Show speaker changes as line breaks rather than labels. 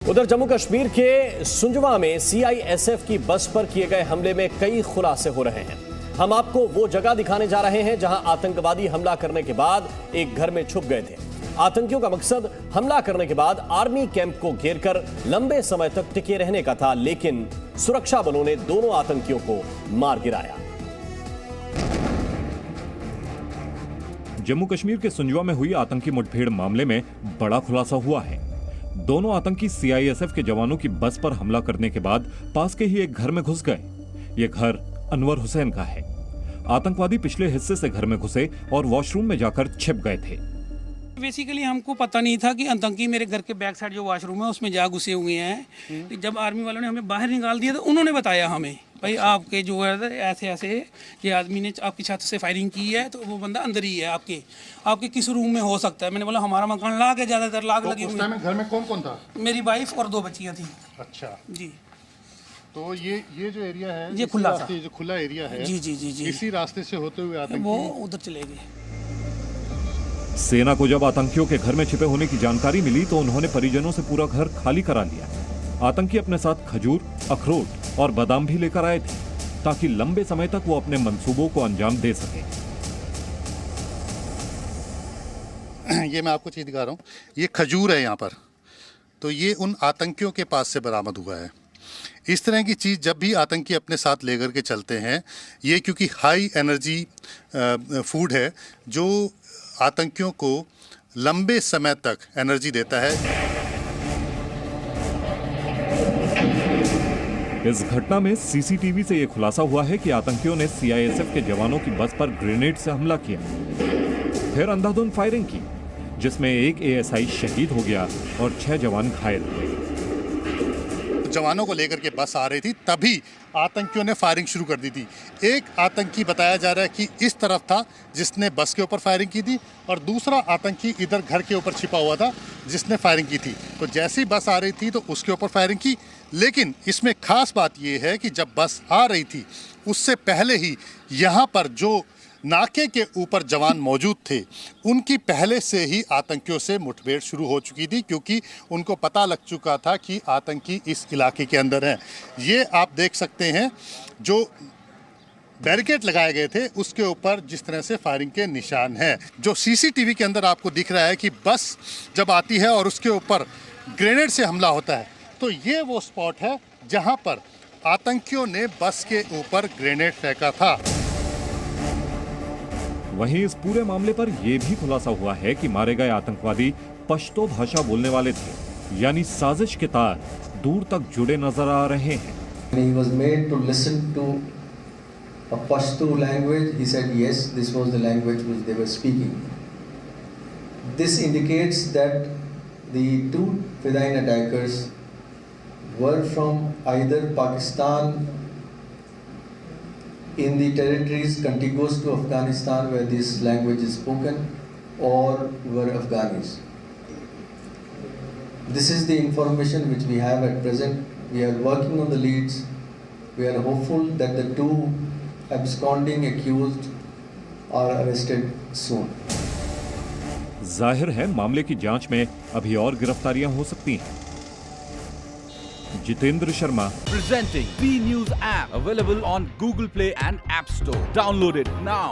उधर जम्मू कश्मीर के सुंजवा में सीआईएसएफ की बस पर किए गए हमले में कई खुलासे हो रहे हैं। हम आपको वो जगह दिखाने जा रहे हैं जहां आतंकवादी हमला करने के बाद एक घर में छुप गए थे। आतंकियों का मकसद हमला करने के बाद आर्मी कैंप को घेरकर लंबे समय तक टिके रहने का था, लेकिन सुरक्षा बलों ने दोनों आतंकियों को मार गिराया।
जम्मू कश्मीर के सुंजवा में हुई आतंकी मुठभेड़ मामले में बड़ा खुलासा हुआ है। दोनों आतंकी सीआईएसएफ के जवानों की बस पर हमला करने के बाद पास के ही एक घर में घुस गए। ये घर अनवर हुसैन का है। आतंकवादी पिछले हिस्से से घर में घुसे और वॉशरूम में जाकर छिप गए थे।
बेसिकली हमको पता नहीं था कि आतंकी मेरे घर के बैक साइड जो वॉशरूम है उसमें जा घुसे हुए हैं। जब आर्मी वालों ने हमें बाहर निकाल दिया तो उन्होंने बताया हमें, भाई आपके जो है ऐसे ऐसे ये आदमी ने आपकी छत से फायरिंग की है, तो वो बंदा अंदर ही है आपके किस रूम में हो सकता है। मैंने बोला हमारा मकान लाग है, ज्यादातर लाग लगी हुई।
घर में कौन कौन था?
मेरी वाइफ और 2 बच्चियां थी।
अच्छा
जी।
तो ये जो एरिया है,
ये खुला था,
जो खुला एरिया है,
जी जी जी जी,
इसी रास्ते से होते हुए आतंकी
वो उधर चले गए।
सेना को जब आतंकियों के घर में छिपे होने की जानकारी मिली तो उन्होंने परिजनों से पूरा घर खाली करा लिया। आतंकी अपने साथ खजूर, अखरोट और बादाम भी लेकर आए थे ताकि लंबे समय तक वो अपने मंसूबों को अंजाम दे सके।
ये मैं आपको चीज दिखा रहा हूँ, ये खजूर है यहाँ पर, तो ये उन आतंकियों के पास से बरामद हुआ है। इस तरह की चीज़ जब भी आतंकी अपने साथ लेकर के चलते हैं, ये क्योंकि हाई एनर्जी फूड है जो आतंकियों को लंबे समय तक एनर्जी देता है।
इस घटना में सीसीटीवी से यह खुलासा हुआ है कि आतंकियों ने सीआईएसएफ के जवानों की बस पर ग्रेनेड से हमला किया, फिर अंधाधुंध फायरिंग की, जिसमें एक एएसआई शहीद हो गया और 6 जवान घायल हुए।
जवानों को लेकर के बस आ रही थी, तभी आतंकियों ने फायरिंग शुरू कर दी थी। एक आतंकी बताया जा रहा है कि इस तरफ था जिसने बस के ऊपर फायरिंग की थी, और दूसरा आतंकी इधर घर के ऊपर छिपा हुआ था जिसने फायरिंग की थी। तो जैसी बस आ रही थी तो उसके ऊपर फायरिंग की, लेकिन इसमें खास बात यह है कि जब बस आ रही थी उससे पहले ही यहाँ पर जो नाके के ऊपर जवान मौजूद थे, उनकी पहले से ही आतंकियों से मुठभेड़ शुरू हो चुकी थी, क्योंकि उनको पता लग चुका था कि आतंकी इस इलाके के अंदर हैं। ये आप देख सकते हैं, जो बैरिकेड लगाए गए थे उसके ऊपर जिस तरह से फायरिंग के निशान हैं। जो सीसीटीवी के अंदर आपको दिख रहा है कि बस जब आती है और उसके ऊपर ग्रेनेड से हमला होता है, तो ये वो स्पॉट है जहाँ पर आतंकियों ने बस के ऊपर ग्रेनेड फेंका था।
वहीं इस पूरे मामले पर यह भी खुलासा हुआ है कि मारे गए आतंकवादी पश्तो भाषा बोलने वाले थे, यानी साजिश के तार दूर तक जुड़े नजर आ रहे हैं।
He was made to listen to a Pashto language. He said yes, this was the language which they were speaking. This indicates that the 2 Fedayeen attackers were from either Pakistan, in the territories contiguous to Afghanistan where this language is spoken, or were Afghanis. This is the information which we have at present. We are working on the leads. We are hopeful that the 2 absconding accused are arrested soon.
जाहिर है मामले की जांच में अभी और गिरफ्तारियां हो सकती हैं। Jitendra Sharma
presenting B News app, available on Google Play and App Store. Download it now.